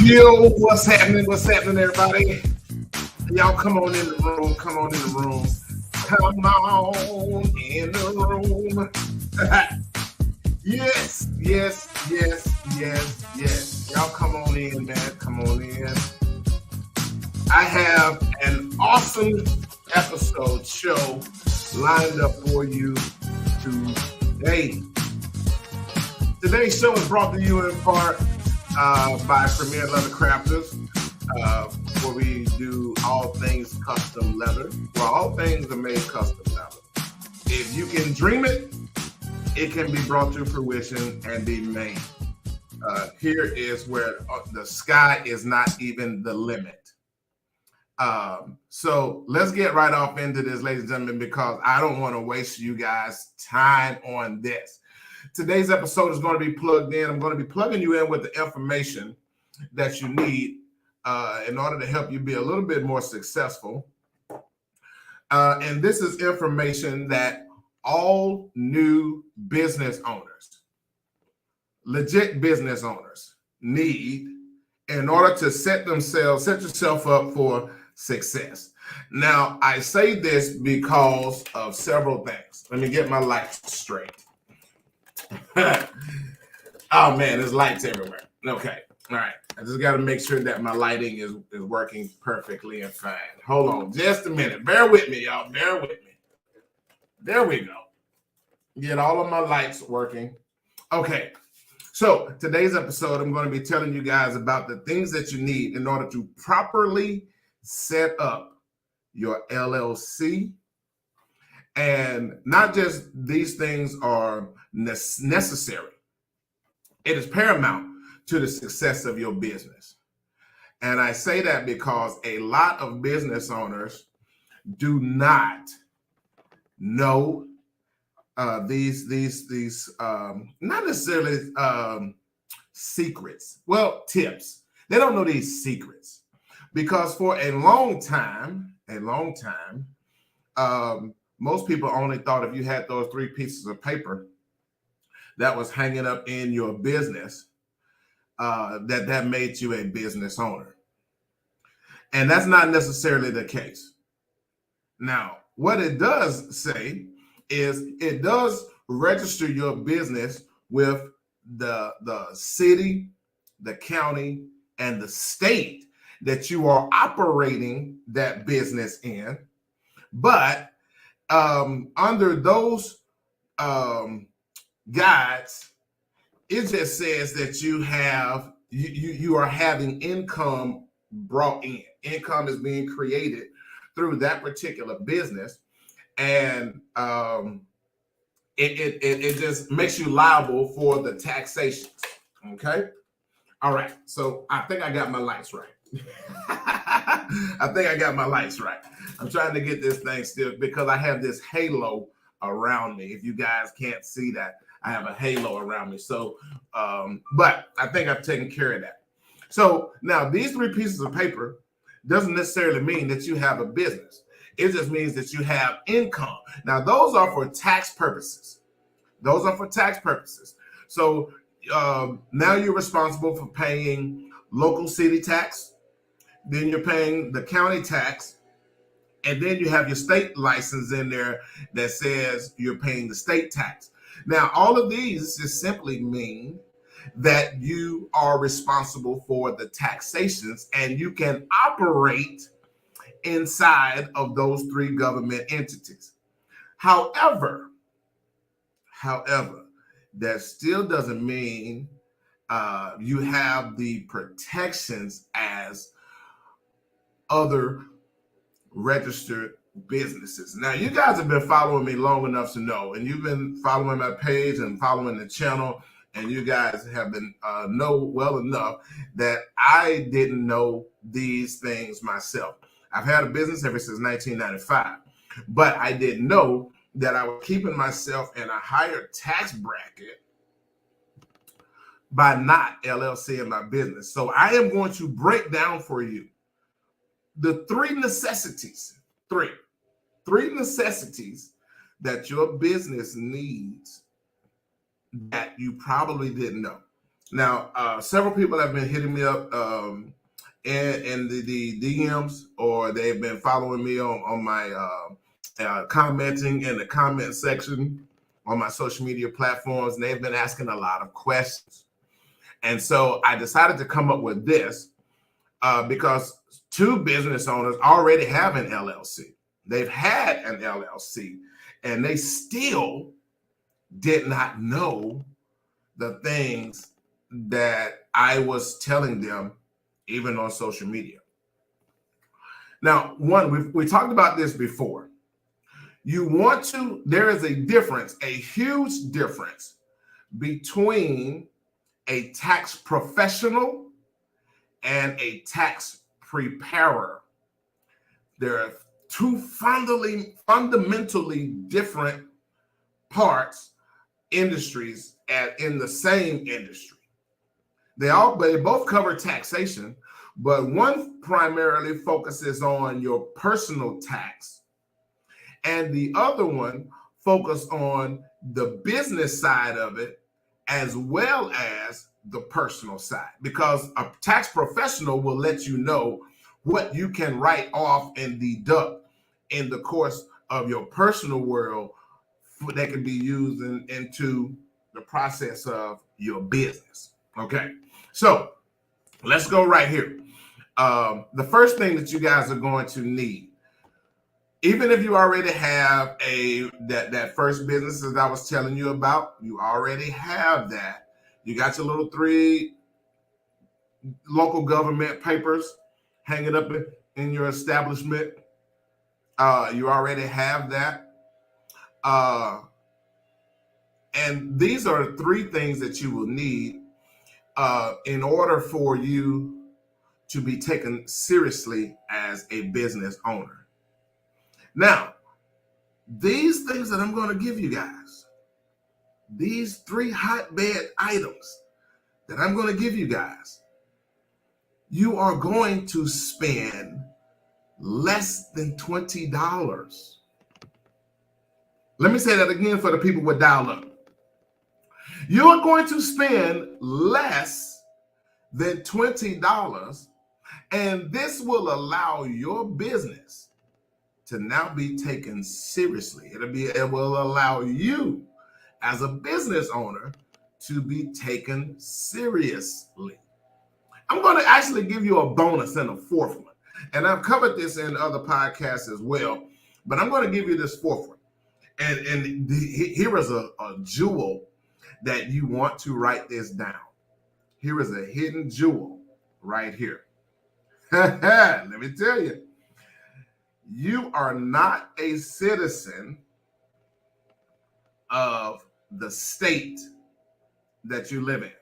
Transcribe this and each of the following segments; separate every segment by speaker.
Speaker 1: Yo, what's happening? What's happening, everybody? Y'all come on in the room. Come on in the room. Come on in the room. Yes, yes, yes, yes, yes. Y'all come on in, man. Come on in. I have an awesome episode show lined up for you today. Today's show is brought to you in part by Premier Leather Crafters, where we do all things custom leather. Well, all things are made custom leather. If you can dream it, it can be brought to fruition and be made. Here is where the sky is not even the limit. So let's get right off into this, ladies and gentlemen, because I don't want to waste you guys' time on this. Today's episode is going to be plugged in. I'm going to be plugging you in with the information that you need in order to help you be a little bit more successful. And this is information that all new business owners, legit business owners, need in order to set yourself up for success. Now, I say this because of several things. Let me get my lights straight. Oh man, there's lights everywhere. Okay, all right. I just got to make sure that my lighting is working perfectly and fine. Hold on just a minute. Bear with me, y'all. Bear with me. There we go. Get all of my lights working. Okay, so today's episode, I'm going to be telling you guys about the things that you need in order to properly set up your LLC. And not just these things are necessary. It is paramount to the success of your business. And I say that because a lot of business owners do not know these not necessarily secrets. Well, tips. They don't know these secrets because for a long time, most people only thought if you had those 3 pieces of paper that was hanging up in your business, that made you a business owner. And that's not necessarily the case. Now, what it does say is it does register your business with the city, the county, and the state that you are operating that business in. But under those guides, it just says that you are having income brought in. Income is being created through that particular business, and it just makes you liable for the taxations. Okay, all right. So I think I got my lights right. I think I got my lights right. I'm trying to get this thing still because I have this halo around me. If you guys can't see that, I have a halo around me. So, but I think I've taken care of that. So now these 3 pieces of paper doesn't necessarily mean that you have a business. It just means that you have income. Now, those are for tax purposes. Those are for tax purposes. So now you're responsible for paying local city tax. Then you're paying the county tax. And then you have your state license in there that says you're paying the state tax. Now, all of these just simply mean that you are responsible for the taxations and you can operate inside of those 3 government entities. However, that still doesn't mean you have the protections as other registered businesses. Now, you guys have been following me long enough to know, and you've been following my page and following the channel, and you guys have been know well enough that I didn't know these things myself. I've had a business ever since 1995, but I didn't know that I was keeping myself in a higher tax bracket by not LLC in my business. So I am going to break down for you the 3 necessities, three necessities that your business needs that you probably didn't know. Now, several people have been hitting me up in the DMs, or they've been following me on my commenting in the comment section on my social media platforms, and they've been asking a lot of questions. And so I decided to come up with this because two business owners already have an LLC. They've had an LLC, and they still did not know the things that I was telling them, even on social media. Now, one, we talked about this before. There is a difference, a huge difference between a tax professional and a tax preparer. There are two fundamentally different parts, industries in the same industry. They both cover taxation, but one primarily focuses on your personal tax, and the other one focuses on the business side of it as well as the personal side, because a tax professional will let you know what you can write off and deduct in the course of your personal world that can be used into the process of your business. Okay, so let's go right here. The first thing that you guys are going to need, even if you already have that first business that I was telling you about, you already have that. You got your little 3 local government papers hanging up in your establishment. You already have that. And these are 3 things that you will need in order for you to be taken seriously as a business owner. Now, these things that I'm going to give you guys, these 3 hotbed items that I'm going to give you guys, you are going to spend less than $20. Let me say that again for the people with dial up. You are going to spend less than $20, and this will allow your business to now be taken seriously. It will allow you as a business owner to be taken seriously. I'm going to actually give you a bonus and a 4th one. And I've covered this in other podcasts as well, but I'm going to give you this 4th one. And here is a jewel that you want to write this down. Here is a hidden jewel right here. Let me tell you, you are not a citizen of the state that you live in.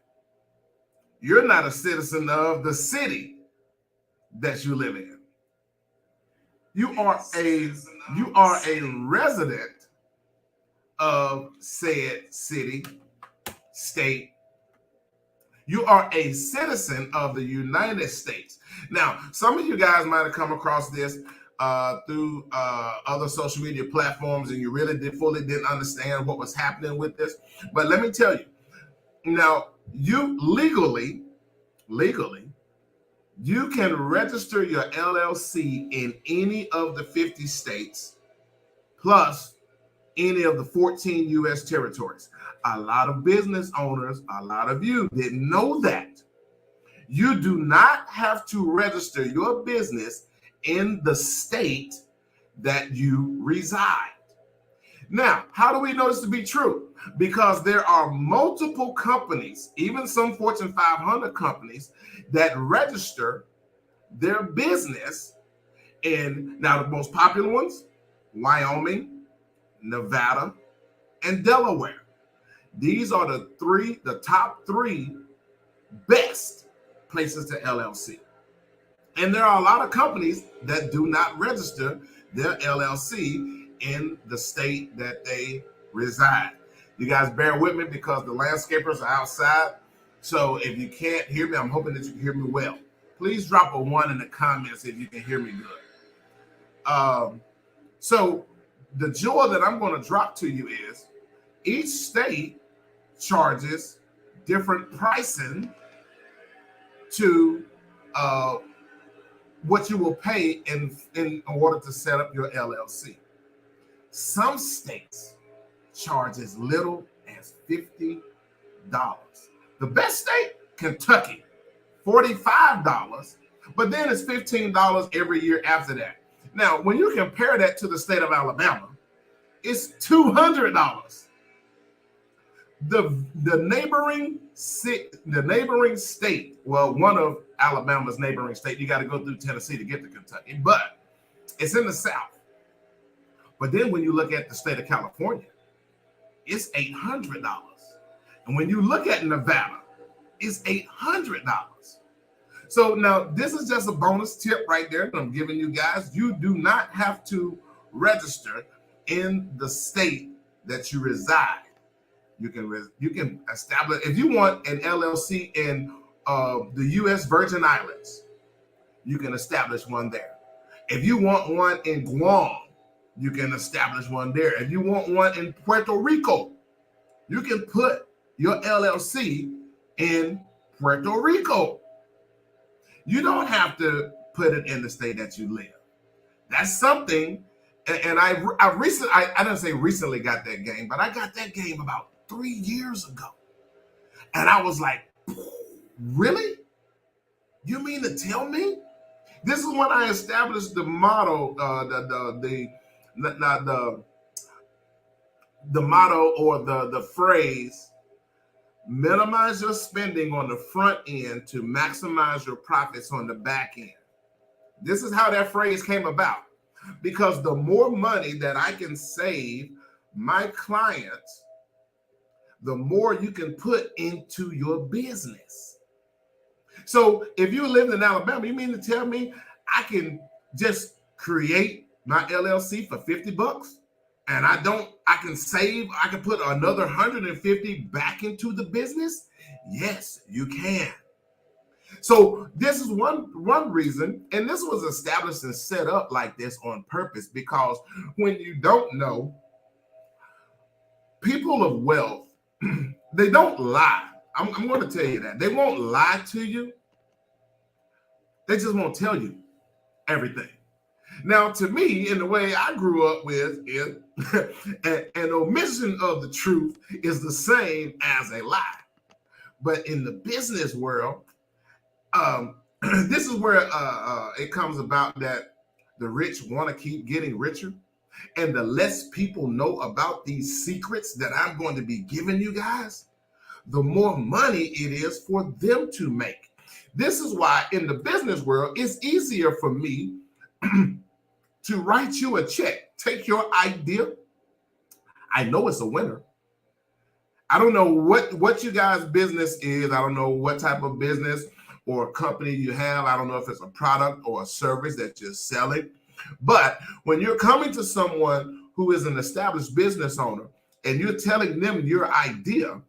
Speaker 1: You're not a citizen of the city that you live in. You are a resident of said city, state. You are a citizen of the United States. Now, some of you guys might have come across this through other social media platforms, and you really didn't understand what was happening with this. But let me tell you, now you legally, you can register your LLC in any of the 50 states, plus any of the 14 U.S. territories. A lot of business owners, a lot of you didn't know that. You do not have to register your business in the state that you reside. Now, how do we know this to be true? Because there are multiple companies, even some Fortune 500 companies, that register their business in, now the most popular ones, Wyoming, Nevada, and Delaware. These are the top 3 best places to LLC. And there are a lot of companies that do not register their LLC in the state that they reside. You guys bear with me because the landscapers are outside. So if you can't hear me, I'm hoping that you can hear me well. Please drop a 1 in the comments if you can hear me good. So the jewel that I'm going to drop to you is each state charges different pricing to what you will pay in order to set up your LLC. Some states charge as little as $50. The best state, Kentucky, $45, but then it's $15 every year after that. Now, when you compare that to the state of Alabama, it's $200. The neighboring state, well, one of Alabama's neighboring state, you got to go through Tennessee to get to Kentucky, but it's in the South. But then when you look at the state of California, it's $800. And when you look at Nevada, it's $800. So now this is just a bonus tip right there that I'm giving you guys. You do not have to register in the state that you reside. You can establish, if you want an LLC in the U.S. Virgin Islands, you can establish one there. If you want one in Guam, you can establish one there. If you want one in Puerto Rico, you can put your LLC in Puerto Rico. You don't have to put it in the state that you live. That's something, and I didn't say recently got that game, but I got that game about 3 years ago. And I was like, really? You mean to tell me? This is when I established the motto, the motto or the phrase, minimize your spending on the front end to maximize your profits on the back end. This is how that phrase came about, because the more money that I can save my clients, the more you can put into your business. So if you live in Alabama, you mean to tell me I can just create my LLC for $50 and I can save, I can put another 150 back into the business? Yes, you can. So this is one reason, and this was established and set up like this on purpose, because when you don't know, people of wealth, they don't lie. I'm going to tell you that. They won't lie to you. They just won't tell you everything. Now, to me, in the way I grew up with, is an omission of the truth is the same as a lie. But in the business world, this is where it comes about that the rich want to keep getting richer. And the less people know about these secrets that I'm going to be giving you guys, the more money it is for them to make. This is why in the business world, it's easier for me to write you a check. Take your idea. I know it's a winner. I don't know what you guys' business is. I don't know what type of business or company you have. I don't know if it's a product or a service that you're selling. But when you're coming to someone who is an established business owner and you're telling them your idea,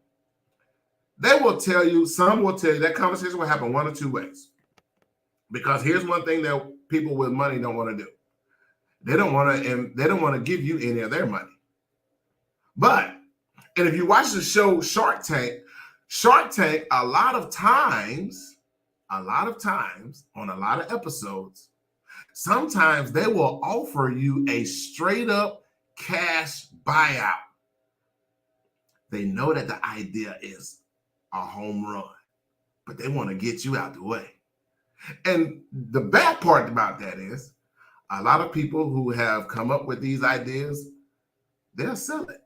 Speaker 1: they will tell you, some will tell you that conversation will happen one of two ways. Because here's one thing that people with money don't want to do. They don't want to give you any of their money. But, and if you watch the show Shark Tank, a lot of times on a lot of episodes, sometimes they will offer you a straight up cash buyout. They know that the idea is a home run, but they want to get you out the way. And the bad part about that is a lot of people who have come up with these ideas, they'll sell it.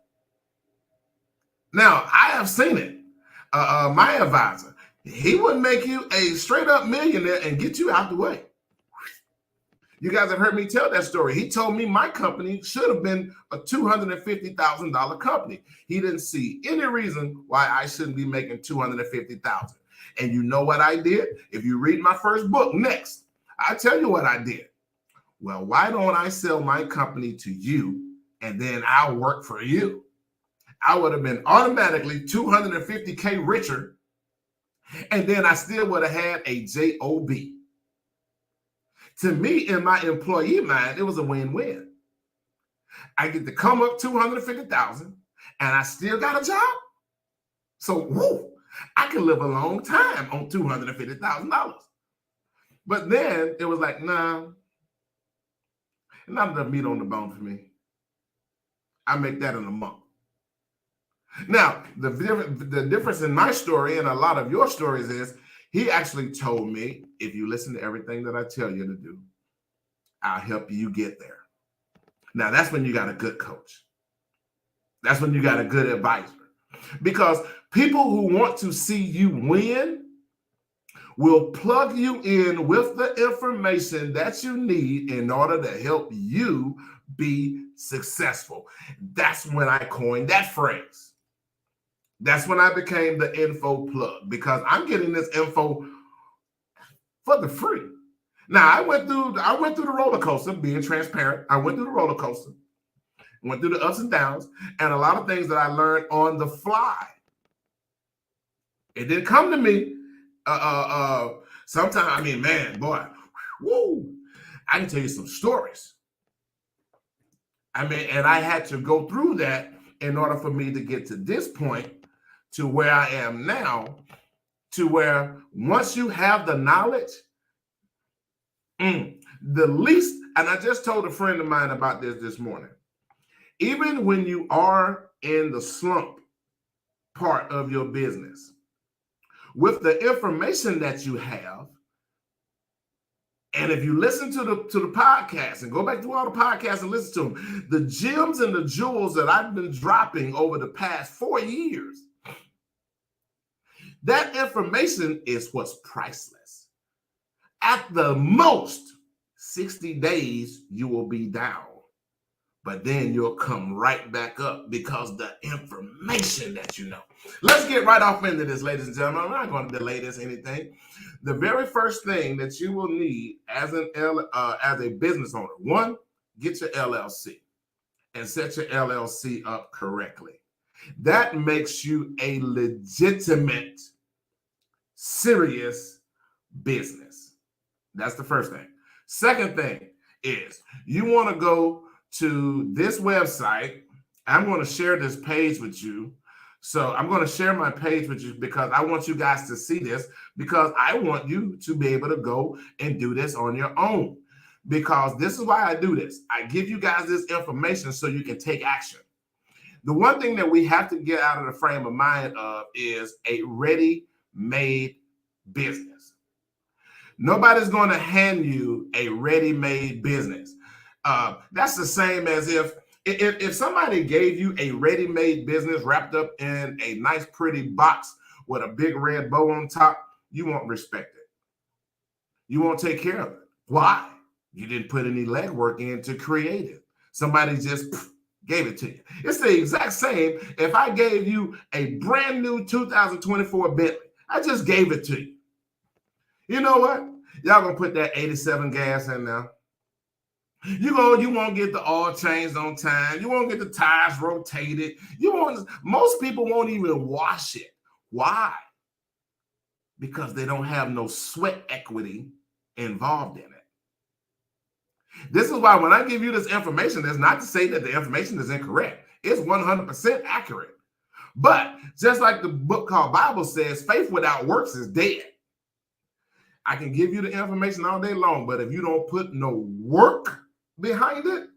Speaker 1: Now, I have seen it. My advisor, he would make you a straight up millionaire and get you out the way. You guys have heard me tell that story. He told me my company should have been a $250,000 company. He didn't see any reason why I shouldn't be making $250,000. And you know what I did? If you read my first book, Next, I tell you what I did. Well, why don't I sell my company to you and then I'll work for you? I would have been automatically $250K richer, and then I still would have had a job. To me, in my employee mind, it was a win-win. I get to come up $250,000, and I still got a job. So, woo, I can live a long time on $250,000. But then it was like, nah, not enough meat on the bone for me. I make that in a month. Now, the difference in my story and a lot of your stories is he actually told me, if you listen to everything that I tell you to do, I'll help you get there. Now, that's when you got a good coach. That's when you got a good advisor. Because people who want to see you win will plug you in with the information that you need in order to help you be successful. That's when I coined that phrase. That's when I became the info plug, because I'm getting this info for the free. Now, I went through the roller coaster, being transparent. I went through the roller coaster, went through the ups and downs, and a lot of things that I learned on the fly. It didn't come to me. Sometimes, I mean, man, boy, woo, I can tell you some stories. I mean, and I had to go through that in order for me to get to this point, to where I am now, to where once you have the knowledge, the least, and I just told a friend of mine about this morning, even when you are in the slump part of your business, with the information that you have, and if you listen to the podcast and go back to all the podcasts and listen to them, the gems and the jewels that I've been dropping over the past 4 years, that information is what's priceless. At the most, 60 days, you will be down. But then you'll come right back up because the information that you know. Let's get right off into this, ladies and gentlemen. I'm not going to delay this anything. The very first thing that you will need as a business owner, one, get your LLC and set your LLC up correctly. That makes you a legitimate, serious business. That's the first thing. Second thing is you want to go to this website. I'm going to share this page with you. So I'm going to share my page with you because I want you guys to see this, because I want you to be able to go and do this on your own, because this is why I do this. I give you guys this information so you can take action. The one thing that we have to get out of the frame of mind of is a ready-made business. Nobody's going to hand you a ready-made business. That's the same as if somebody gave you a ready-made business wrapped up in a nice, pretty box with a big red bow on top, you won't respect it. You won't take care of it. Why? You didn't put any legwork in to create it. Somebody just gave it to you. It's the exact same if I gave you a brand new 2024 Bentley. I just gave it to you. You know what? Y'all gonna put that 87 gas in there. You won't get the oil changed on time. You won't get the tires rotated. Most people won't even wash it. Why? Because they don't have no sweat equity involved in it. This is why when I give you this information, that's not to say that the information is incorrect. It's 100% accurate. But just like the book called Bible says, faith without works is dead. I can give you the information all day long, but if you don't put no work behind it,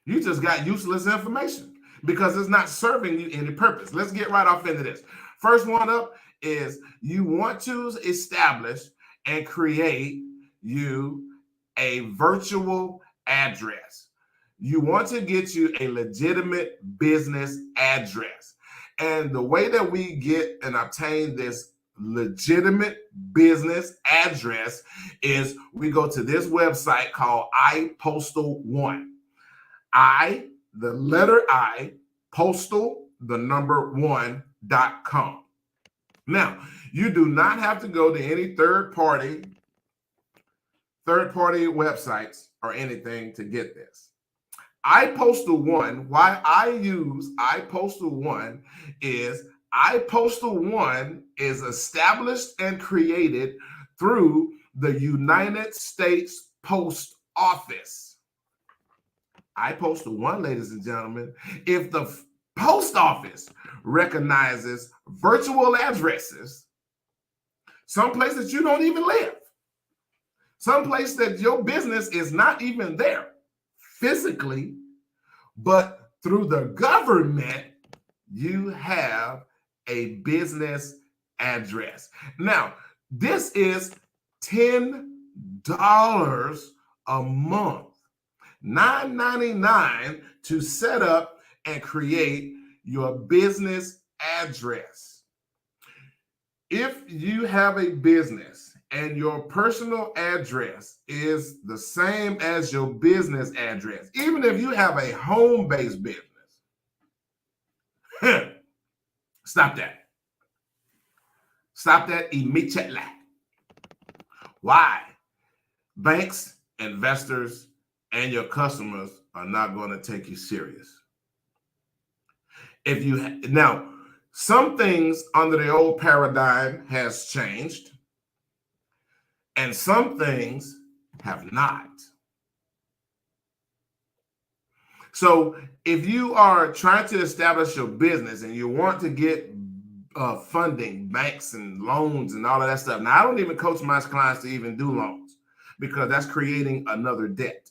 Speaker 1: you just got useless information because it's not serving you any purpose. Let's get right off into this. First one up is you want to establish and create you a virtual address. You want to get you a legitimate business address. And the way that we get and obtain this legitimate business address is we go to this website called iPostal1. The letter I, postal, the number 1.com. Now, you do not have to go to any third-party websites or anything to get this. iPostal1, why I use iPostal1 is iPostal1 is established and created through the United States Post Office. iPostal1, ladies and gentlemen, if the post office recognizes virtual addresses, someplace that you don't even live, someplace that your business is not even there physically, but through the government, you have a business address. Now, this is $10 a month, $9.99 to set up and create your business address. If you have a business and your personal address is the same as your business address, even if you have a home-based business, stop that. Stop that immediately. Why? Banks, investors, and your customers are not going to take you serious. Now, some things under the old paradigm has changed, and some things have not. So if you are trying to establish your business and you want to get funding, banks and loans and all of that stuff. Now, I don't even coach my clients to even do loans because that's creating another debt.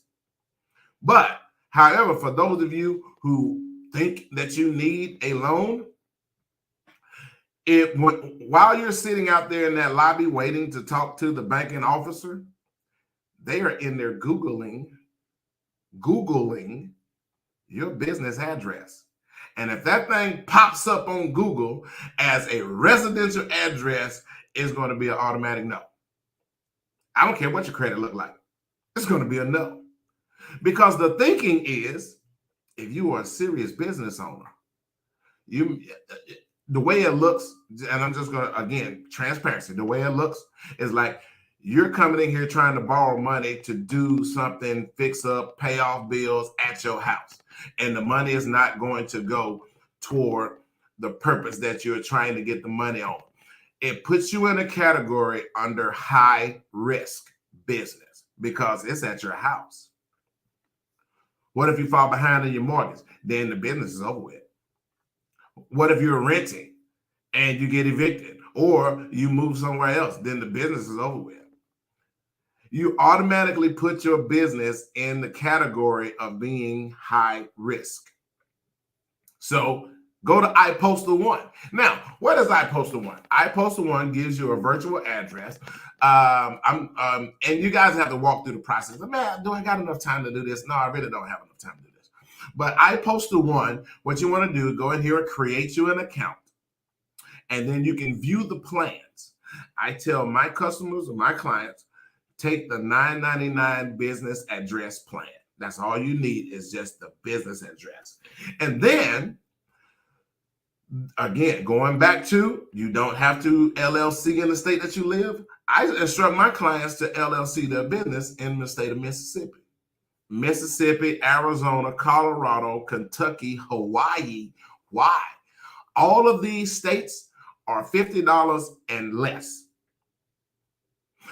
Speaker 1: But however, for those of you who think that you need a loan, while you're sitting out there in that lobby waiting to talk to the banking officer, they are in there Googling your business address. And if that thing pops up on Google as a residential address, it's going to be an automatic no. I don't care what your credit look like. It's going to be a no. Because the thinking is, if you are a serious business owner, the way it looks, and I'm just going to, again, transparency, the way it looks is like you're coming in here trying to borrow money to do something, fix up, pay off bills at your house. And the money is not going to go toward the purpose that you're trying to get the money on. It puts you in a category under high risk business because it's at your house. What if you fall behind on your mortgage? Then the business is over with. What if you're renting and you get evicted or you move somewhere else? Then the business is over with. You automatically put your business in the category of being high risk. So go to iPostal One. Now, what is iPostal One? iPostal One gives you a virtual address. And you guys have to walk through the process. Man, do I got enough time to do this? No, I really don't have enough time to do this. But iPostal One, what you want to do, go in here and create you an account. And then you can view the plans. I tell my customers or my clients, take the $9.99 business address plan. That's all you need is just the business address. And then, again, going back to, you don't have to LLC in the state that you live. I instruct my clients to LLC their business in the state of Mississippi. Mississippi, Arizona, Colorado, Kentucky, Hawaii. Why? All of these states are $50 and less.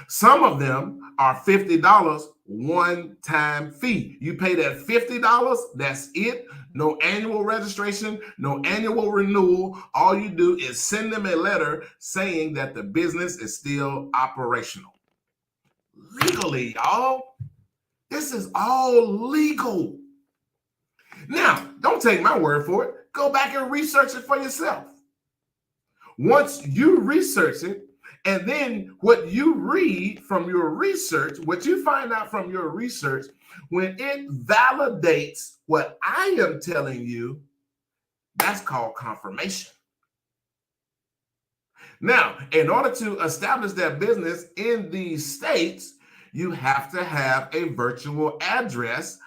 Speaker 1: Some of them are $50 one-time fee. You pay that $50, that's it. No annual registration, no annual renewal. All you do is send them a letter saying that the business is still operational. Legally, y'all. This is all legal. Now, don't take my word for it. Go back and research it for yourself. Once you research it, and then what you read from your research, what you find out from your research, when it validates what I am telling you, that's called confirmation. Now, in order to establish that business in these states, you have to have a virtual address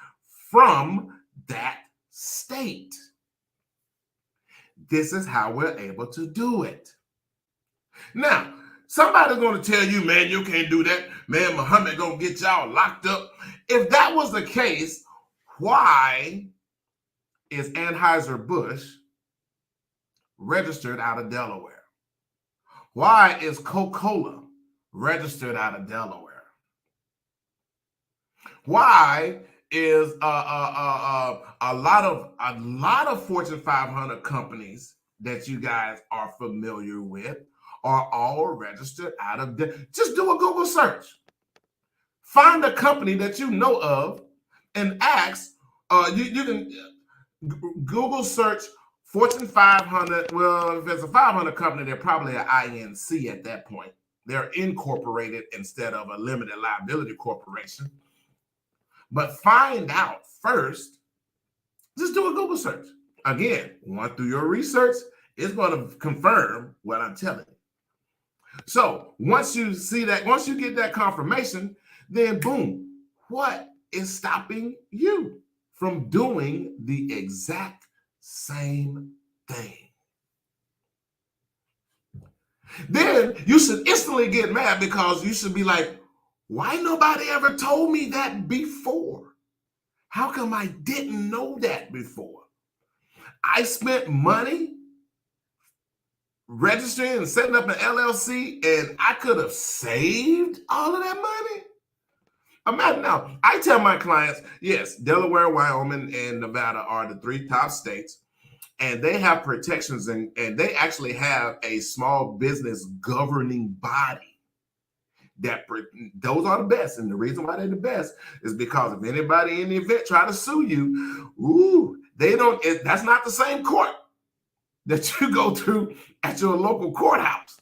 Speaker 1: from that state. This is how we're able to do it. Now, somebody's going to tell you, man, you can't do that. Man, Muhammad going to get y'all locked up. If that was the case, why is Anheuser-Busch registered out of Delaware? Why is Coca-Cola registered out of Delaware? Why is a lot of Fortune 500 companies that you guys are familiar with are all registered out of just do a Google search. Find a company that you know of and ask. You can Google search Fortune 500. Well, if it's a 500 company, they're probably an INC at that point. They're incorporated instead of a limited liability corporation. But find out first. Just do a Google search. Again, once through your research, it's going to confirm what I'm telling you. So once you see that, once you get that confirmation, then boom, what is stopping you from doing the exact same thing? Then you should instantly get mad because you should be like, why nobody ever told me that before? How come I didn't know that before? I spent money registering and setting up an LLC, and I could have saved all of that money. Imagine now, I tell my clients, yes, Delaware, Wyoming, and Nevada are the 3 top states, and they have protections, and they actually have a small business governing body. Those are the best, and the reason why they're the best is because if anybody in the event try to sue you, they don't. That's not the same court that you go to at your local courthouse.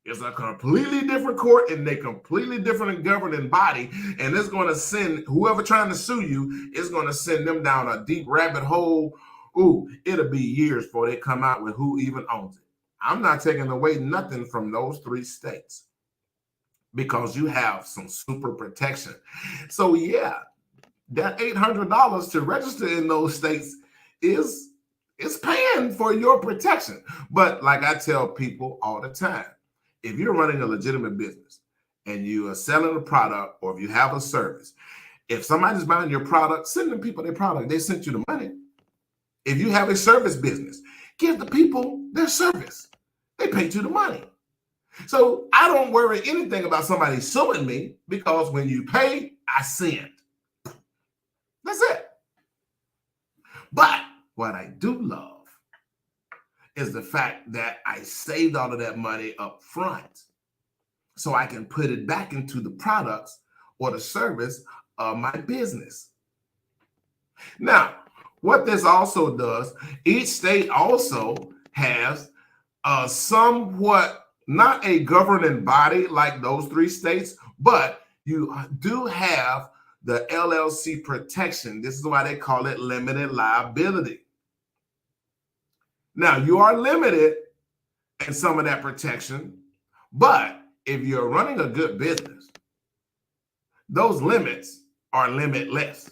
Speaker 1: It's a completely different court and a completely different governing body, and it's going to send whoever trying to sue you is going to send them down a deep rabbit hole. It'll be years before they come out with who even owns it. I'm not taking away nothing from those 3 states because you have some super protection. So yeah, that $800 to register in those states is paying for your protection. But like I tell people all the time, if you're running a legitimate business and you are selling a product or if you have a service, if somebody's buying your product, send them people their product. They sent you the money. If you have a service business, give the people their service. They paid you the money. So I don't worry anything about somebody suing me because when you pay, I send. That's it. But what I do love is the fact that I saved all of that money up front so I can put it back into the products or the service of my business. Now, what this also does, each state also has a somewhat, not a governing body like those 3 states, but you do have the LLC protection. This is why they call it limited liability. Now, you are limited in some of that protection, but if you're running a good business, those limits are limitless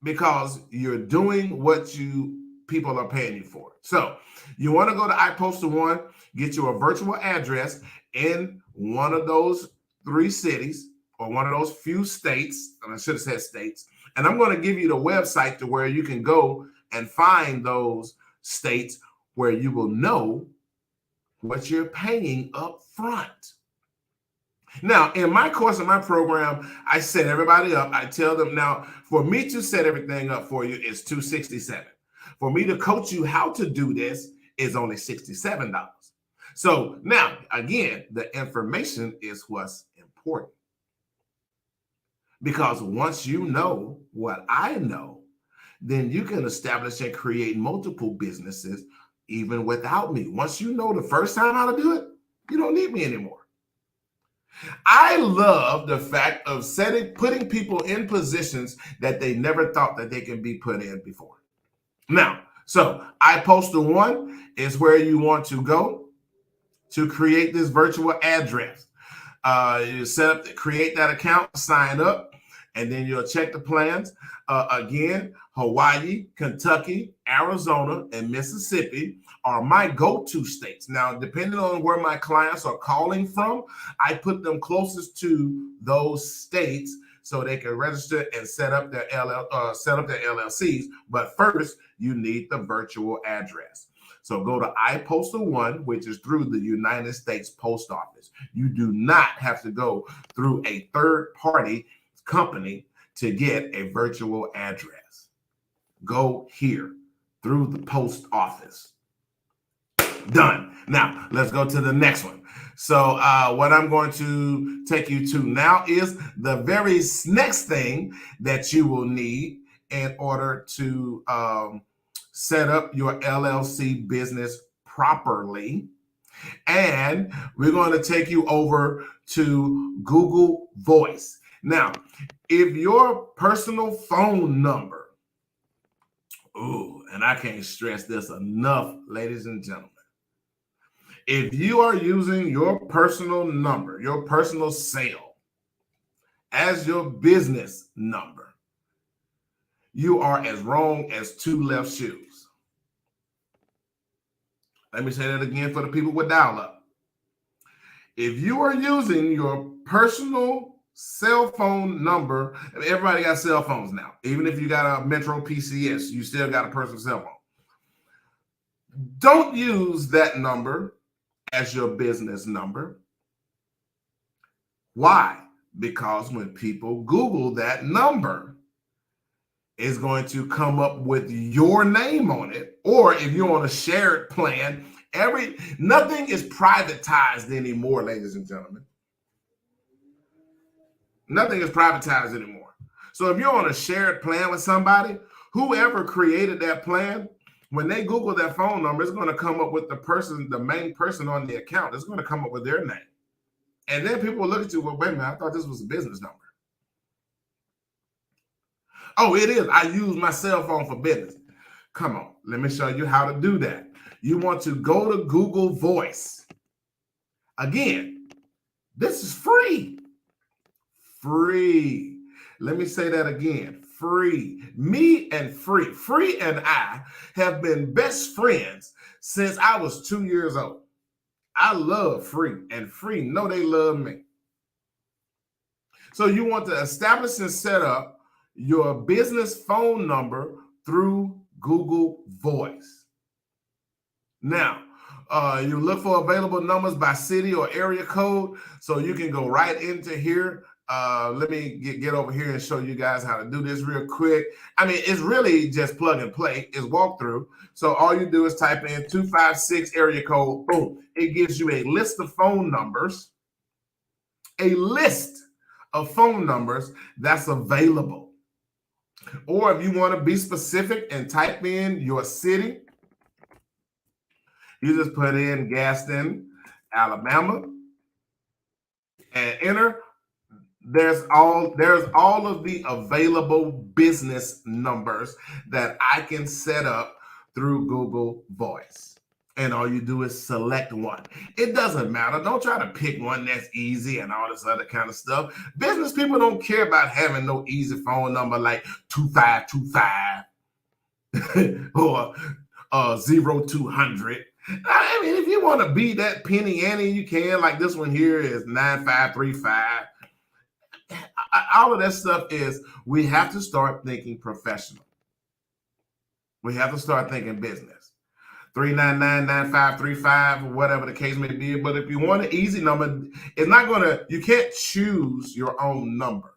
Speaker 1: because you're doing what people are paying you for. So you want to go to iPostal One, get you a virtual address in one of those 3 cities or one of those few states, and I should have said states, and I'm going to give you the website to where you can go and find those states where you will know what you're paying up front. Now, in my course, in my program, I set everybody up. I tell them now, for me to set everything up for you is $267. For me to coach you how to do this is only $67. So now, again, the information is what's important. Because once you know what I know, then you can establish and create multiple businesses even without me. Once you know the first time how to do it, you don't need me anymore. I love the fact of putting people in positions that they never thought that they can be put in before. Now, so iPostal One is where you want to go to create this virtual address. You create that account, sign up, and then you'll check the plans. Again, Hawaii, Kentucky, Arizona, and Mississippi are my go-to states. Now, depending on where my clients are calling from, I put them closest to those states so they can register and set up their LLCs. But first, you need the virtual address. So go to iPostal One, which is through the United States Post Office. You do not have to go through a third-party company to get a virtual address. Go here through the post office. Done. Now, let's go to the next one. So what I'm going to take you to now is the very next thing that you will need in order to set up your LLC business properly. And we're going to take you over to Google Voice. Now, if your personal phone number, and I can't stress this enough, ladies and gentlemen, if you are using your personal number, your personal cell, as your business number, you are as wrong as two left shoes. Let me say that again for the people with dial-up. If you are using your personal cell phone number, everybody got cell phones now. Even if you got a Metro PCS, you still got a personal cell phone. Don't use that number as your business number. Why? Because when people Google that number, it's going to come up with your name on it. Or if you're on a shared plan, nothing is privatized anymore, ladies and gentlemen. Nothing is privatized anymore. So if you're on a shared plan with somebody, whoever created that plan, when they Google that phone number, it's going to come up with the main person on the account. It's going to come up with their name. And then people will look at you, well, wait a minute, I thought this was a business number. Oh, it is. I use my cell phone for business. Come on, let me show you how to do that. You want to go to Google Voice. Again, this is free. Free. Let me say that again. Free. Me and Free. Free and I have been best friends since I was 2 years old. I love Free, and Free know they love me. So you want to establish and set up your business phone number through Google Voice. Now, you look for available numbers by city or area code, so you can go right into here. Let me get over here and show you guys how to do this real quick. I mean, it's really just plug and play. It's walkthrough. So all you do is type in 256 area code. Boom. It gives you a list of phone numbers. A list of phone numbers that's available. Or if you want to be specific and type in your city, you just put in Gaston, Alabama, and enter. There's all of the available business numbers that I can set up through Google Voice. And all you do is select one. It doesn't matter. Don't try to pick one that's easy and all this other kind of stuff. Business people don't care about having no easy phone number like 2525 or 0200. I mean, if you want to be that penny ante, you can. Like this one here is 9535. All of that stuff is, we have to start thinking professional. We have to start thinking business. 399-9535, whatever the case may be. But if you want an easy number, you can't choose your own number.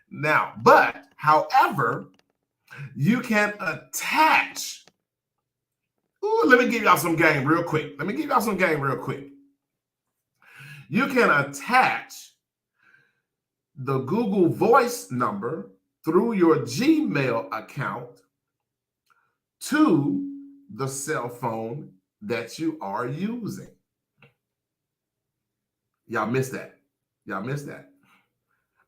Speaker 1: Now, however, you can attach. Let me give y'all some game real quick. You can attach the Google Voice number through your Gmail account to the cell phone that you are using. Y'all missed that.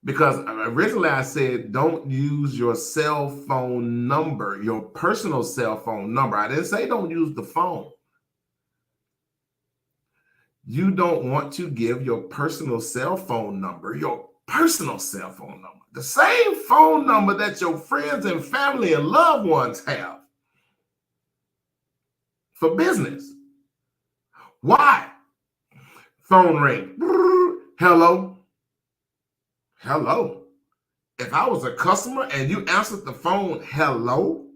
Speaker 1: Because originally I said don't use your cell phone number, your personal cell phone number. I didn't say don't use the phone. You don't want to give your personal cell phone number, the same phone number that your friends and family and loved ones have for business. Why? Phone ring. Hello. If I was a customer and you answered the phone, hello,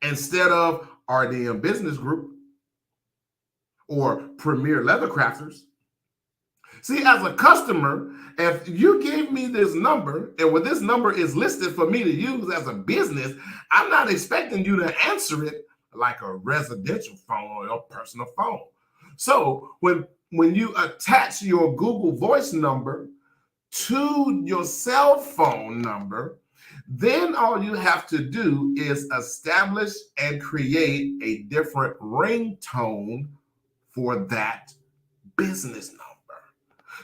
Speaker 1: instead of RDM Business Group or Premier Leather Crafters. See, as a customer, if you gave me this number and this number is listed for me to use as a business, I'm not expecting you to answer it like a residential phone or your personal phone. So when you attach your Google Voice number to your cell phone number, then all you have to do is establish and create a different ringtone for that business number.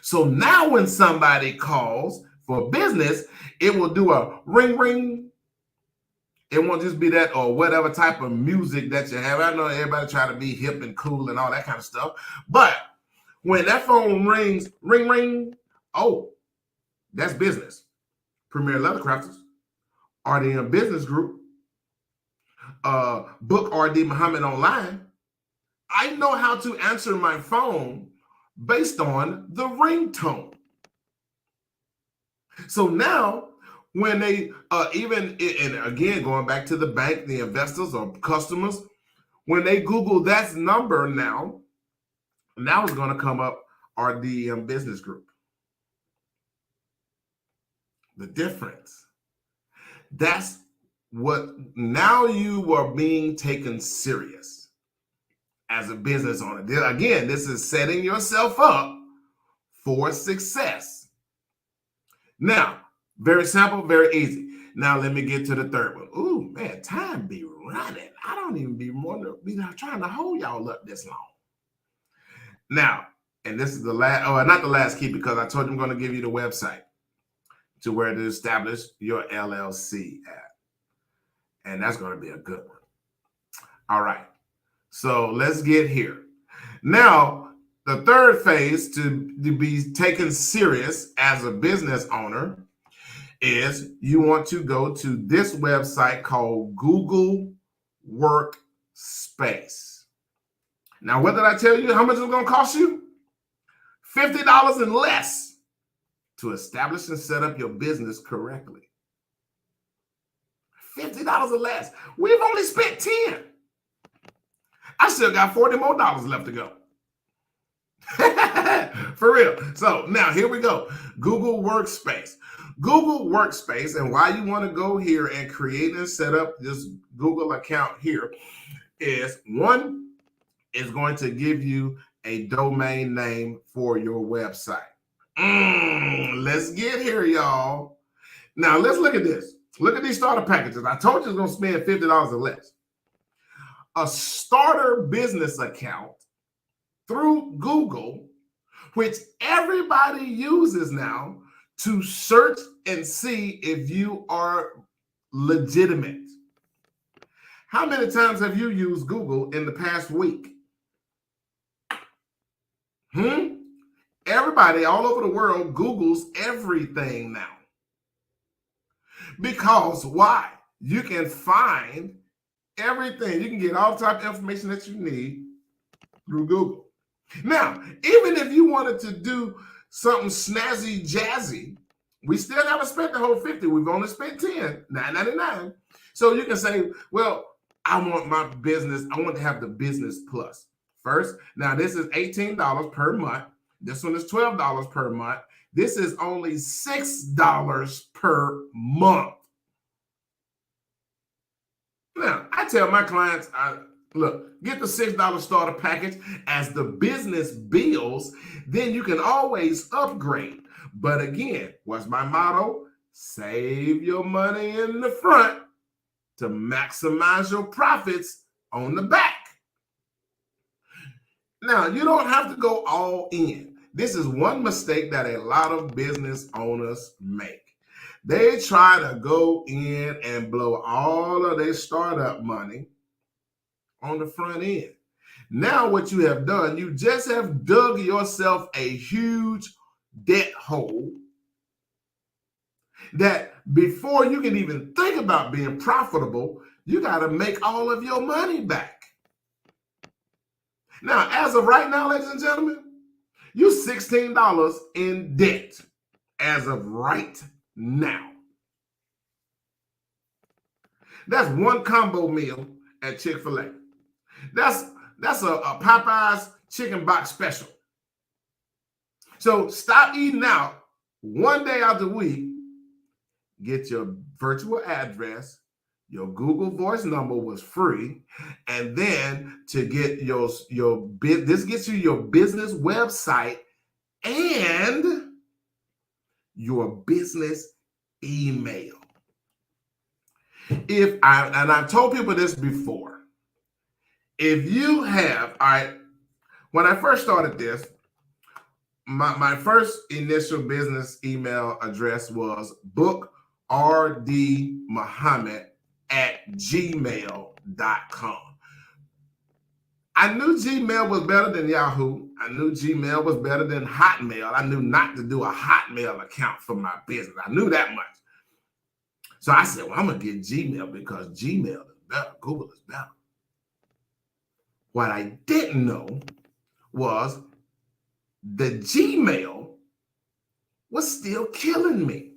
Speaker 1: So now when somebody calls for business, it will do a ring, ring. It won't just be that or whatever type of music that you have. I know everybody try to be hip and cool and all that kind of stuff. But when that phone rings, ring, ring, oh, that's business. Premier Leather Crafters, RDM Business Group, Book RD Muhammad Online. I know how to answer my phone based on the ringtone. So now, when they even, and again, going back to the bank, the investors or customers, when they Google that number now it's going to come up RDM Business Group. The difference. That's what, now you are being taken serious as a business owner. Again, this is setting yourself up for success. Now, very simple, very easy. Now, let me get to the third one. Ooh, man, time be running. I don't even be trying to hold y'all up this long. Now, and this is the last, not the last key, because I told you I'm going to give you the website to where to establish your LLC at. And that's going to be a good one. All right. So let's get here. Now, the third phase to be taken serious as a business owner is you want to go to this website called Google Workspace. Now, what did I tell you? How much is it going to cost you? $50 and less to establish and set up your business correctly. $50 or less. We've only spent 10. I still got $40 more left to go. For real. So now here we go. Google Workspace. Google Workspace, and why you want to go here and create and set up this Google account here is, one, is going to give you a domain name for your website. Let's get here, y'all. Now let's look at this. Look at these starter packages. I told you it's going to spend $50 or less. A starter business account through Google, which everybody uses now to search and see if you are legitimate. How many times have you used Google in the past week? Everybody all over the world Googles everything now. Because why? You can find everything. You can get all the type of information that you need through Google. Now, even if you wanted to do something snazzy jazzy, we still haven't spent the whole 50. We've only spent 10, $9.99. So you can say, well, I want my business, I want to have the business plus. First, now this is $18 per month. This one is $12 per month. This is only $6 per month. Now, I tell my clients, look, get the $6 starter package as the business builds, then you can always upgrade. But again, what's my motto? Save your money in the front to maximize your profits on the back. Now, you don't have to go all in. This is one mistake that a lot of business owners make. They try to go in and blow all of their startup money on the front end. Now what you have done, you just have dug yourself a huge debt hole that before you can even think about being profitable, you got to make all of your money back. Now, as of right now, ladies and gentlemen, you're $16 in debt as of right now. That's one combo meal at Chick-fil-A. That's a Popeye's chicken box special. So stop eating out one day out the week. Get your virtual address, Your Google Voice number was free. And then to get this gets you your business website and your business email. I've told people this before. If you have, all right, when I first started this, my first initial business email address was bookrdmuhammad@gmail.com. I knew Gmail was better than Yahoo. I knew Gmail was better than Hotmail. I knew not to do a Hotmail account for my business. I knew that much. So I said, well, I'm going to get Gmail because Gmail is better. Google is better. What I didn't know was the Gmail was still killing me.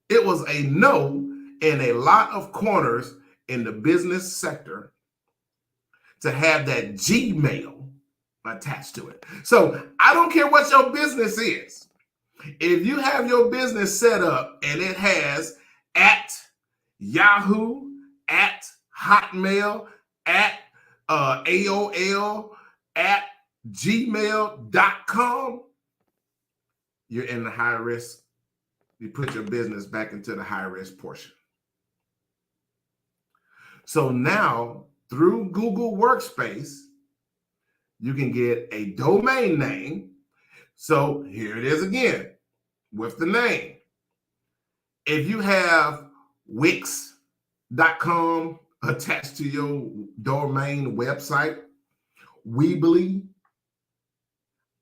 Speaker 1: It was a no in a lot of corners in the business sector to have that Gmail attached to it. So I don't care what your business is. If you have your business set up and it has at Yahoo, at Hotmail, at AOL, at gmail.com, you're in the high risk. You put your business back into the high risk portion. So now through Google Workspace, you can get a domain name. So here it is again with the name. If you have Wix.com attached to your domain website, Weebly,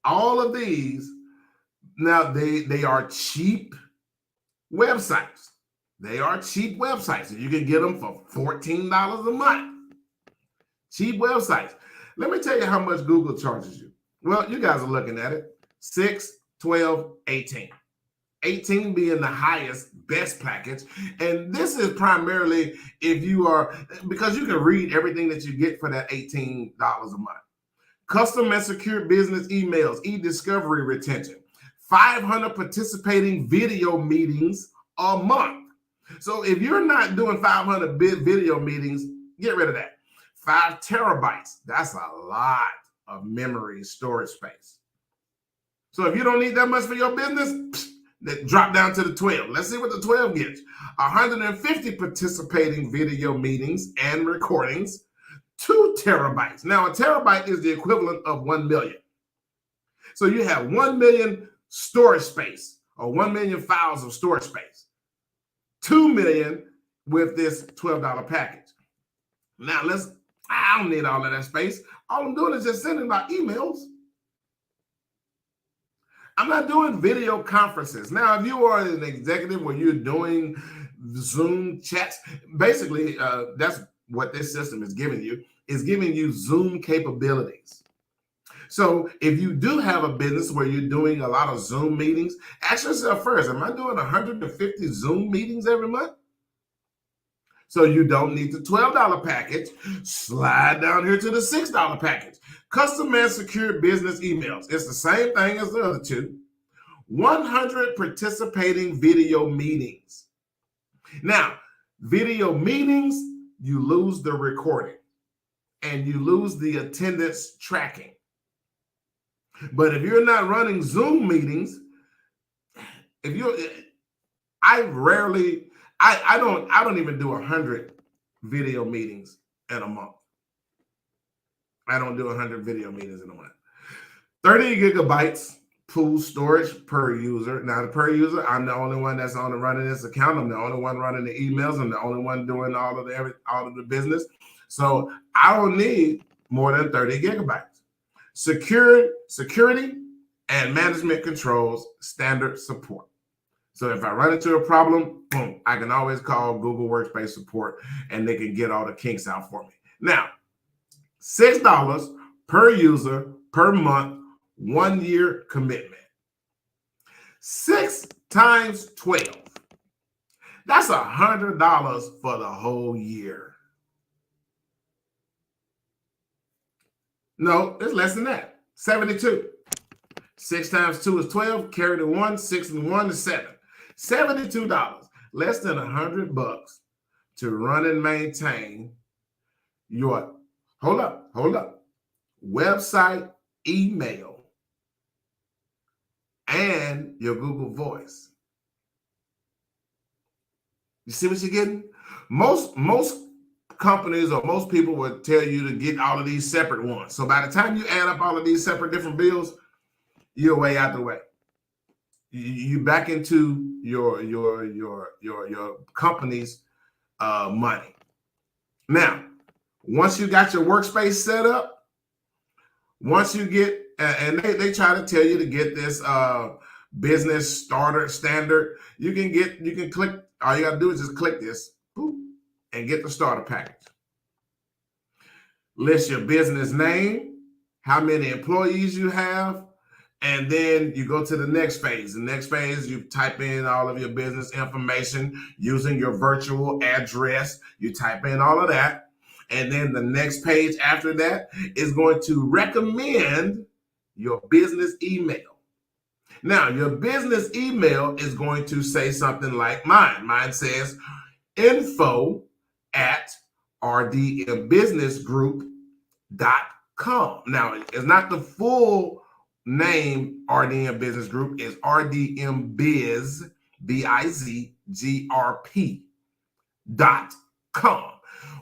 Speaker 1: all of these, now they are cheap websites. They are cheap websites, and you can get them for $14 a month. Cheap websites. Let me tell you how much Google charges you. Well, you guys are looking at it. 6, 12, 18. 18 being the highest, best package. And this is primarily if you are, because you can read everything that you get for that $18 a month. Custom and secure business emails, e-discovery retention, 500 participating video meetings a month. So if you're not doing 500 video meetings, get rid of that. 5 terabytes, that's a lot of memory storage space. So if you don't need that much for your business, drop down to the 12. Let's see what the 12 gets. 150 participating video meetings and recordings, 2 terabytes. Now, a terabyte is the equivalent of 1 million. So you have 1 million storage space or 1 million files of storage space. 2 million with this $12 package. Now, I don't need all of that space. All I'm doing is just sending my emails. I'm not doing video conferences. Now, if you are an executive where you're doing Zoom chats, basically that's what this system is giving you, is giving you Zoom capabilities. So if you do have a business where you're doing a lot of Zoom meetings, ask yourself first, am I doing 150 Zoom meetings every month? So you don't need the $12 package. Slide down here to the $6 package. Custom and secure business emails. It's the same thing as the other two. 100 participating video meetings. Now, video meetings, you lose the recording and you lose the attendance tracking. But if you're not running Zoom meetings, I don't even do 100 video meetings in a month. I don't do 100 video meetings in a month. 30 gigabytes pool storage per user. Now, the per user, I'm the only one that's running this account. I'm the only one running the emails. I'm the only one doing all of the business. So I don't need more than 30 gigabytes. Security and management controls, standard support. So if I run into a problem, boom, I can always call Google Workspace support and they can get all the kinks out for me. Now, $6 per user per month, 1 year commitment. 6 times 12. That's $100 for the whole year. No, it's less than that. 72. 6 times 2 is 12. Carry the 1. 6 and 1 is 7. $72. Less than $100 to run and maintain your, hold up, website, email, and your Google Voice. You see what you're getting? Most companies or most people would tell you to get all of these separate ones. So by the time you add up all of these separate different bills, you're way out the way. You back into your company's money. Now, once you got your workspace set up, once you get, and they try to tell you to get this business starter standard, you can click, all you got to do is just click this, boop, and get the starter package. List your business name, how many employees you have, and then you go to the next phase. The next phase, you type in all of your business information using your virtual address. You type in all of that. And then the next page after that is going to recommend your business email. Now, your business email is going to say something like mine. Mine says info@rdmbusinessgroup.com. Now, it's not the full name RDM Business Group, is RDM Biz, BIZGRP.com.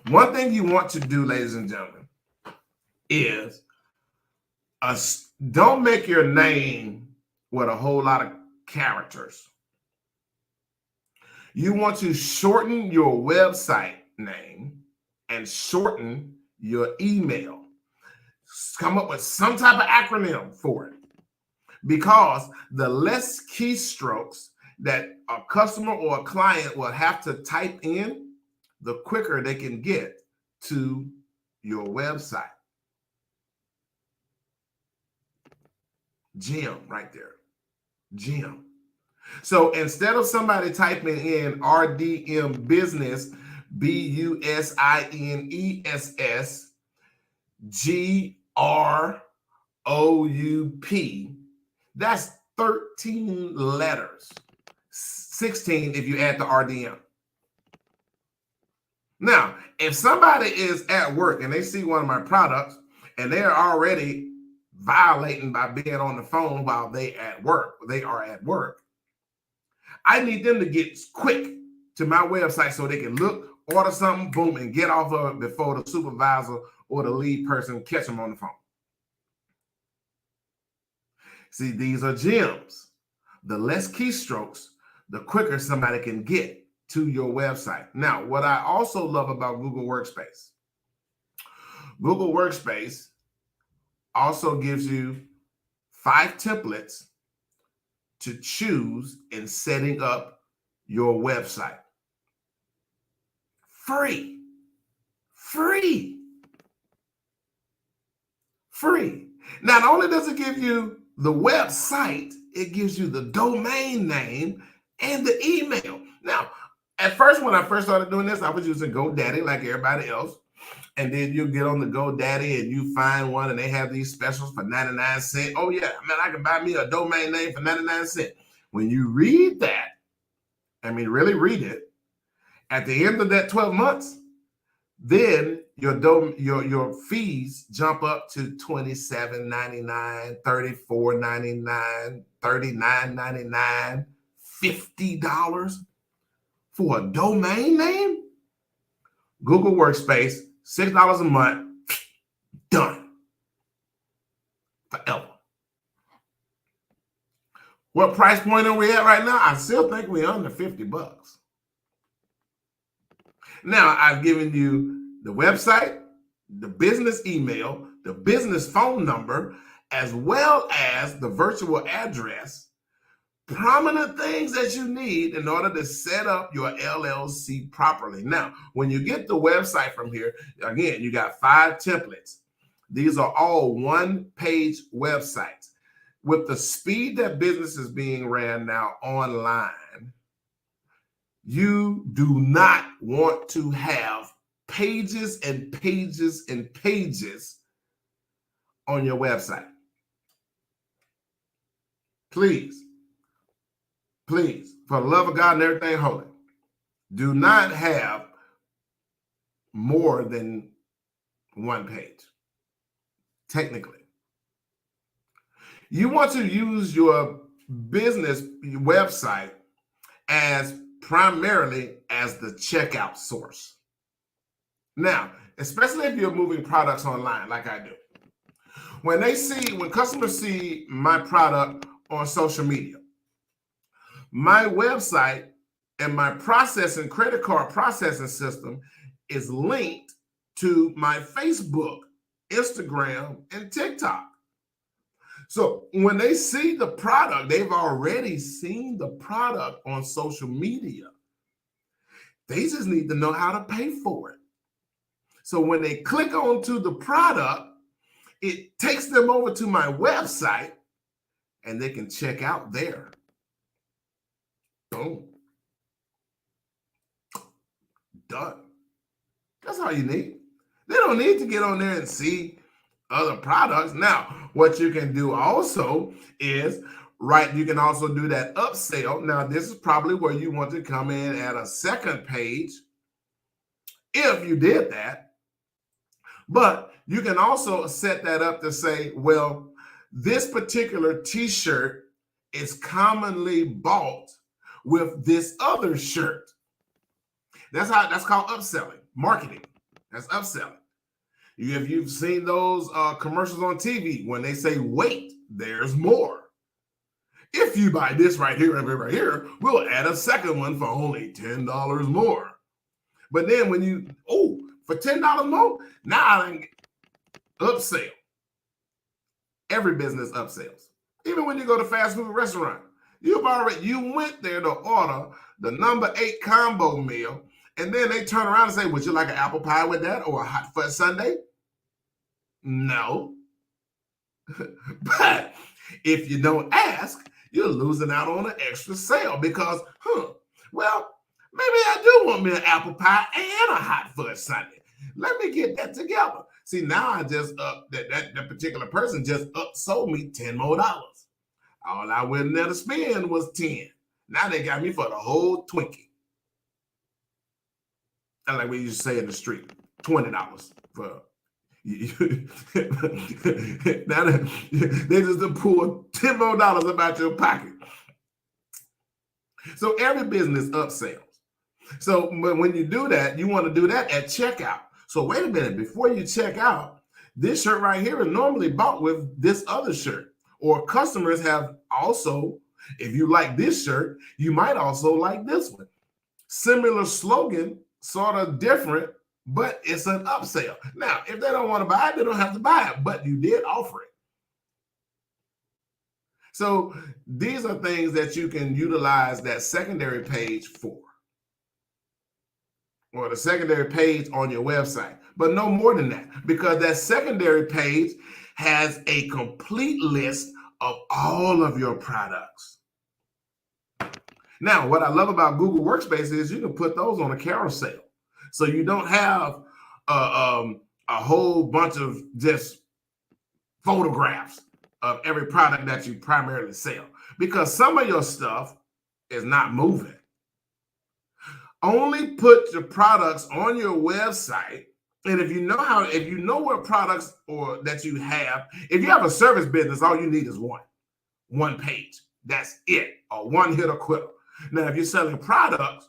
Speaker 1: One thing you want to do, ladies and gentlemen, is don't make your name with a whole lot of characters. You want to shorten your website name and shorten your email. Come up with some type of acronym for it, because the less keystrokes that a customer or a client will have to type in, the quicker they can get to your website. Gem right there. Gem. So instead of somebody typing in RDM Business, BUSINESS GROUP, that's 13 letters. 16 if you add the RDM. Now, if somebody is at work and they see one of my products and they're already violating by being on the phone while they are at work, I need them to get quick to my website so they can look, order something, boom, and get off of it before the supervisor or the lead person catch them on the phone. See, these are gems. The less keystrokes, the quicker somebody can get to your website. Now, what I also love about Google Workspace also gives you 5 templates to choose in setting up your website. Free. Not only does it give you the website, it gives you the domain name and the email. Now, at first, when I first started doing this, I was using GoDaddy like everybody else. And then you get on the GoDaddy and you find one and they have these specials for 99 cents. Oh yeah, man, I can buy me a domain name for 99 cents. When you read that, really read it, at the end of that 12 months, then your fees jump up to $27.99, $34.99, $39.99, $50 for a domain name. Google Workspace, $6 a month, done. Forever. What price point are we at right now? I still think we're under $50. Now, I've given you the website, the business email, the business phone number, as well as the virtual address, prominent things that you need in order to set up your LLC properly. Now, when you get the website from here, again, you got 5 templates. These are all one-page websites. With the speed that business is being ran now online, you do not want to have pages and pages and pages on your website. Please, for the love of God and everything holy, do not have more than one page, technically. You want to use your business website as primarily as the checkout source. Now, especially if you're moving products online like I do. When customers see my product on social media, my website and my credit card processing system is linked to my Facebook, Instagram, and TikTok. So when they see the product, they've already seen the product on social media. They just need to know how to pay for it. So when they click onto the product, it takes them over to my website and they can check out there. Boom. Done. That's all you need. They don't need to get on there and see other products. Now, what you can do also is, you can also do that upsell. Now, this is probably where you want to come in at a second page if you did that. But you can also set that up to say, well, this particular t-shirt is commonly bought with this other shirt. That's called upselling, marketing. That's upselling. If you've seen those commercials on TV, when they say, wait, there's more. If you buy this right here and right here, we'll add a second one for only $10 more. But then when for $10 more, now I can upsell. Every business upsells. Even when you go to fast food restaurant, you went there to order the number 8 combo meal, and then they turn around and say, would you like an apple pie with that or a hot fudge sundae? No. But if you don't ask, you're losing out on an extra sale because, well, maybe I do want me an apple pie and a hot fudge sundae. Let me get that together. See, now I just that particular person just upsold me $10 more. All I went there to spend was 10. Now they got me for the whole Twinkie. And like we used to say in the street, $20 for now they just pull $10 more about your pocket. So every business upsells. So when you do that, you want to do that at checkout. So wait a minute, before you check out, this shirt right here is normally bought with this other shirt. Or customers have also, if you like this shirt, you might also like this one. Similar slogan, sort of different, but it's an upsell. Now, if they don't want to buy it, they don't have to buy it, but you did offer it. So these are things that you can utilize that secondary page for, or the secondary page on your website, but no more than that, because that secondary page has a complete list of all of your products. Now, what I love about Google Workspace is you can put those on a carousel. So you don't have a whole bunch of just photographs of every product that you primarily sell, because some of your stuff is not moving. Only put your products on your website. And if you know what products or that you have, if you have a service business, all you need is one page. That's it, or one hit or quitter. Now, if you're selling products,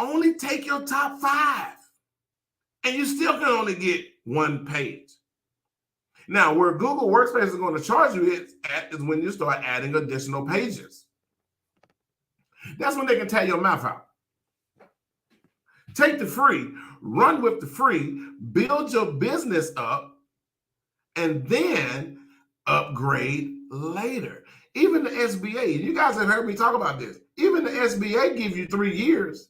Speaker 1: only take your top 5, and you still can only get one page. Now, where Google Workspace is going to charge you is when you start adding additional pages. That's when they can tear your mouth out. Take the free, run with the free, build your business up, and then upgrade later. Even the SBA, you guys have heard me talk about this. Even the SBA gives you 3 years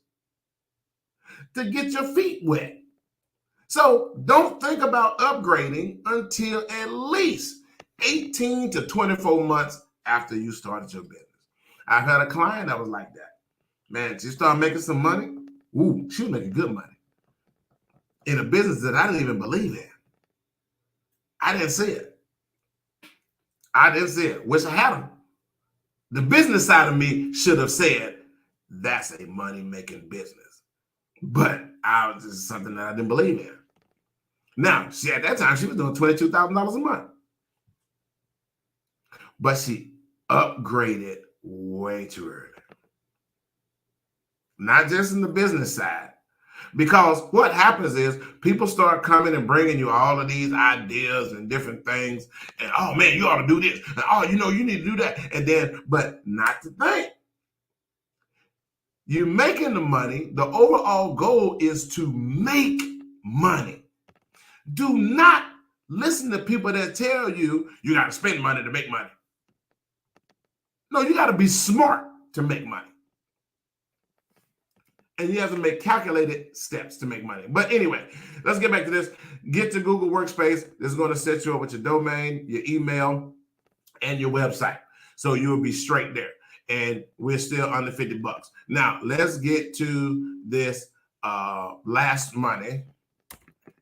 Speaker 1: to get your feet wet. So don't think about upgrading until at least 18 to 24 months after you started your business. I've had a client that was like that. Man, she started making some money. Ooh, she was making good money in a business that I didn't even believe in. I didn't see it. Wish I had them. The business side of me should have said, that's a money-making business. But this is something that I didn't believe in. Now, at that time, she was doing $22,000 a month. But she upgraded way too early. Not just in the business side. Because what happens is people start coming and bringing you all of these ideas and different things. And, oh, man, you ought to do this. And, oh, you need to do that. And then, but not the thing. You're making the money. The overall goal is to make money. Do not listen to people that tell you you got to spend money to make money. No, you got to be smart to make money. And you have to make calculated steps to make money. But anyway, let's get back to this. Get to Google Workspace. This is going to set you up with your domain, your email, and your website. So you will be straight there. And we're still under $50. Now, let's get to this last money.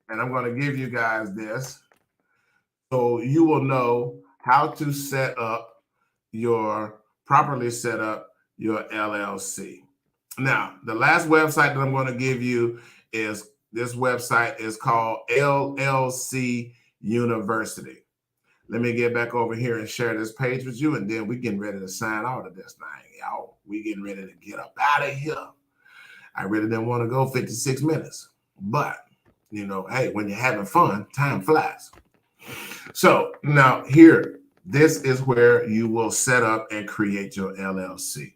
Speaker 1: And I'm going to give you guys this so you will know how to properly set up your LLC. Now, the last website that I'm going to give you is this website is called LLC University. Let me get back over here and share this page with you, and then we're getting ready to sign out of this thing, y'all. We're getting ready to get up out of here. I really didn't want to go 56 minutes, but, hey, when you're having fun, time flies. So now here, this is where you will set up and create your LLC.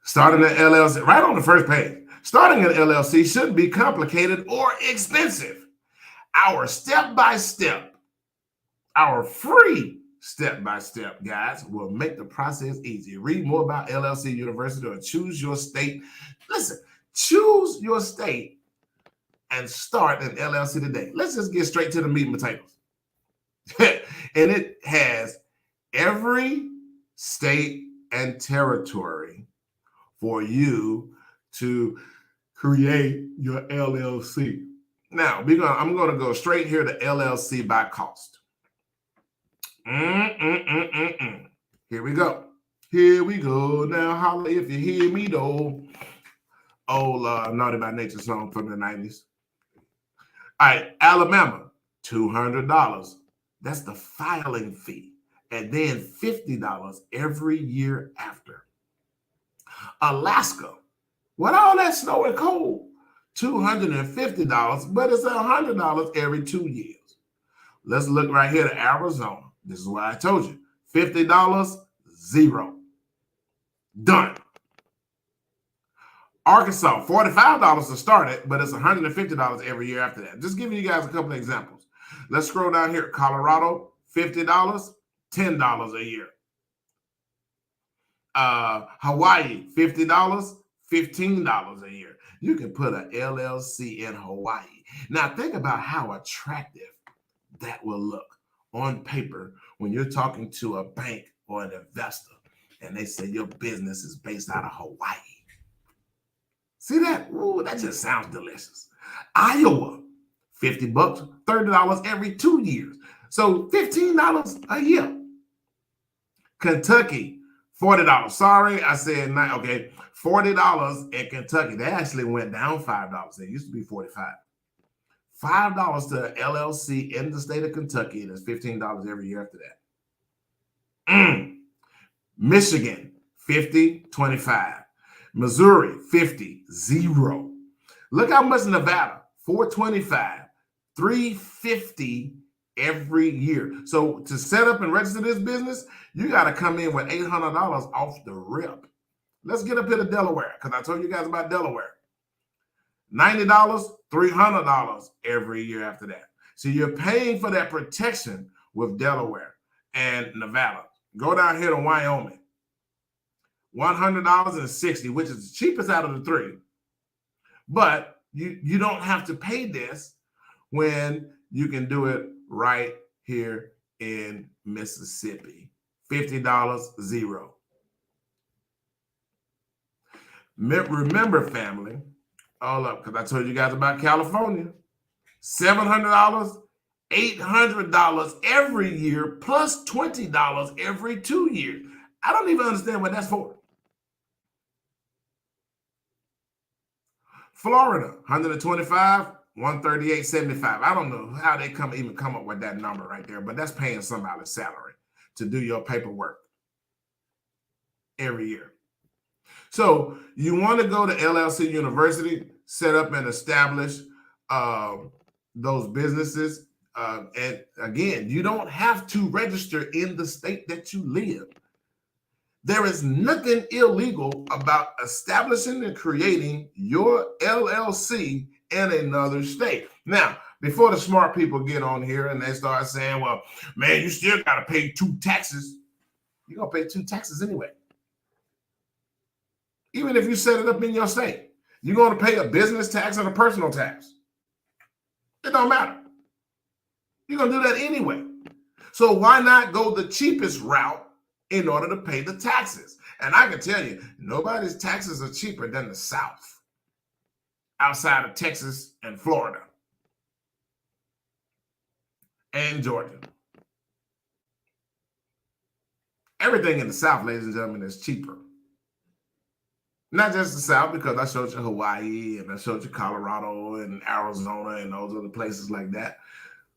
Speaker 1: Starting an LLC, right on the first page. Starting an LLC shouldn't be complicated or expensive. Our step-by-step, our free step-by-step guides will make the process easy. Read more about LLC University or choose your state. Listen, choose your state and start an LLC today. Let's just get straight to the meat and potatoes. And it has every state and territory for you to create your LLC. Now, I'm going to go straight here to LLC by cost. Here we go. Here we go. Now, holla if you hear me, though. Old Naughty by Nature song from the 90s. All right, Alabama, $200. That's the filing fee. And then $50 every year after. Alaska, with all that snow and cold, $250, but it's $100 every 2 years. Let's look right here to Arizona. This is what I told you. $50, zero. Done. Arkansas, $45 to start it, but it's $150 every year after that. Just giving you guys a couple of examples. Let's scroll down here. Colorado, $50, $10 a year. Hawaii, $50, $15 a year. You can put an LLC in Hawaii. Now think about how attractive that will look on paper when you're talking to a bank or an investor and they say your business is based out of Hawaii. See that? Ooh, that just sounds delicious. Iowa, $50, $30 every 2 years. So $15 a year. Kentucky, $40. Sorry, I said not okay. $40 in Kentucky. They actually went down $5. It used to be $45. $5 to an LLC in the state of Kentucky, and it's $15 every year after that. Michigan, $50, $25. Missouri, $50, $0. Look how much Nevada, $425, $350 every year. So to set up and register this business, you got to come in with $800 off the rip. Let's get up here to Delaware, because I told you guys about Delaware. $90, $300 every year after that. So you're paying for that protection with Delaware and Nevada. Go down here to Wyoming. $100.60, which is the cheapest out of the three. But you don't have to pay this when you can do it right here in Mississippi. $50, $0. Remember, family, all up, because I told you guys about California. $700, $800 every year, plus $20 every 2 years. I don't even understand what that's for. Florida, 125, 138.75. I don't know how they even come up with that number right there, but that's paying somebody's salary to do your paperwork every year. So you want to go to LLC University, set up and establish those businesses. And again, you don't have to register in the state that you live. There is nothing illegal about establishing and creating your LLC in another state. Now, before the smart people get on here and they start saying, well, man, you still got to pay 2 taxes. You're going to pay 2 taxes anyway. Even if you set it up in your state, you're going to pay a business tax and a personal tax. It don't matter. You're going to do that anyway. So why not go the cheapest route in order to pay the taxes? And I can tell you, nobody's taxes are cheaper than the South, outside of Texas and Florida and Georgia. Everything in the South, ladies and gentlemen, is cheaper. Not just the South, because I showed you Hawaii and I showed you Colorado and Arizona and those other places like that.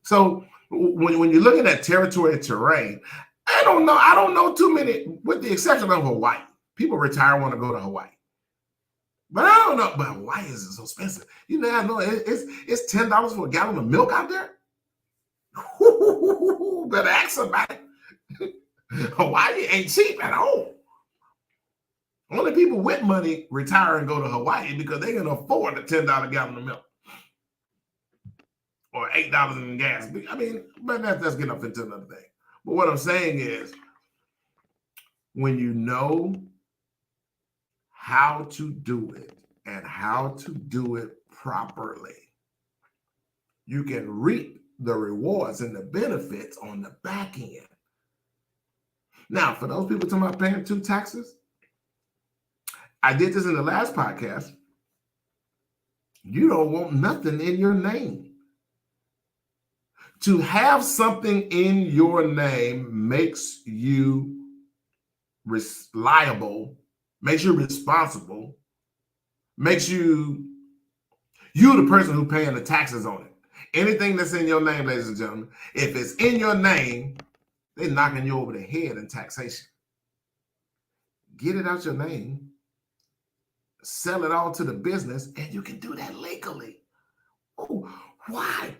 Speaker 1: So when you're looking at territory and terrain, I don't know too many, with the exception of Hawaii. People retire want to go to Hawaii. But I don't know, but Hawaii is so expensive. You know, I know it's $10 for a gallon of milk out there. Better ask somebody. Hawaii ain't cheap at all. Only people with money retire and go to Hawaii because they can afford a $10 gallon of milk or $8 in gas. I mean, but that's getting up into another thing. But what I'm saying is, when you know how to do it and how to do it properly, you can reap the rewards and the benefits on the back end. Now, for those people talking about paying 2 taxes, I did this in the last podcast. You don't want nothing in your name. To have something in your name makes you liable, makes you responsible, makes you the person who's paying the taxes on it. Anything that's in your name, ladies and gentlemen, if it's in your name, they're knocking you over the head in taxation. Get it out your name, sell it all to the business, and you can do that legally. Oh, why?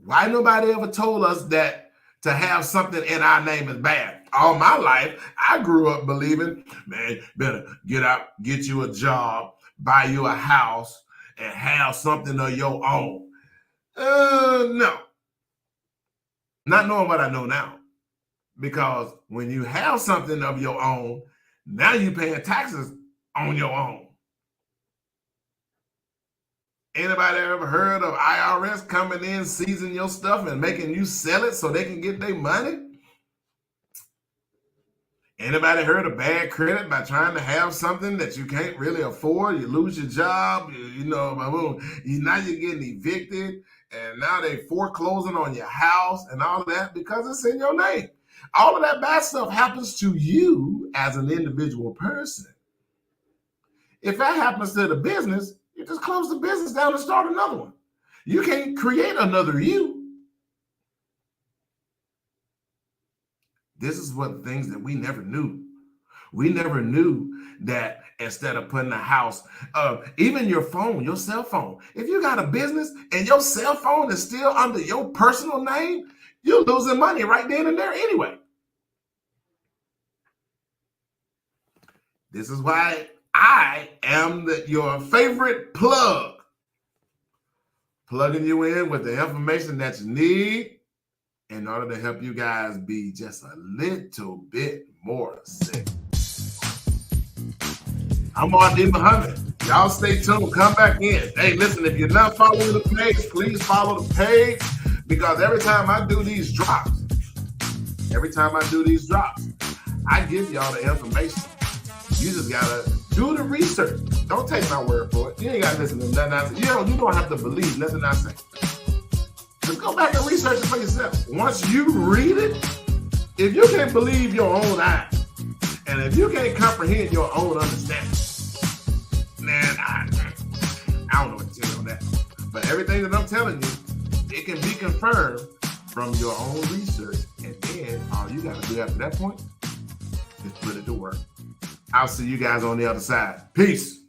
Speaker 1: Why nobody ever told us that to have something in our name is bad? All my life, I grew up believing, man, better get out, get you a job, buy you a house, and have something of your own. No. Not knowing what I know now. Because when you have something of your own, now you're paying taxes on your own. Anybody ever heard of IRS coming in, seizing your stuff and making you sell it so they can get their money? Anybody heard of bad credit by trying to have something that you can't really afford? You lose your job, now you're getting evicted, and now they foreclosing on your house and all of that because it's in your name. All of that bad stuff happens to you as an individual person. If that happens to the business, you just close the business down and start another one. You can't create another you. This is what things that we never knew. We never knew that instead of putting a house, even your phone, your cell phone, if you got a business and your cell phone is still under your personal name, you're losing money right then and there anyway. This is why I am your favorite plug. Plugging you in with the information that you need in order to help you guys be just a little bit more sick. I'm R.D. Muhammad. Y'all stay tuned. Come back in. Hey, listen, if you're not following the page, please follow the page, because every time I do these drops, I give y'all the information. You just gotta do the research. Don't take my word for it. You ain't gotta listen to nothing I say. You don't have to believe nothing I say. Just go back and research it for yourself. Once you read it, if you can't believe your own eyes, and if you can't comprehend your own understanding, man, I don't know what to tell you on that. But everything that I'm telling you, it can be confirmed from your own research. And then all you got to do after that point is put it to work. I'll see you guys on the other side. Peace.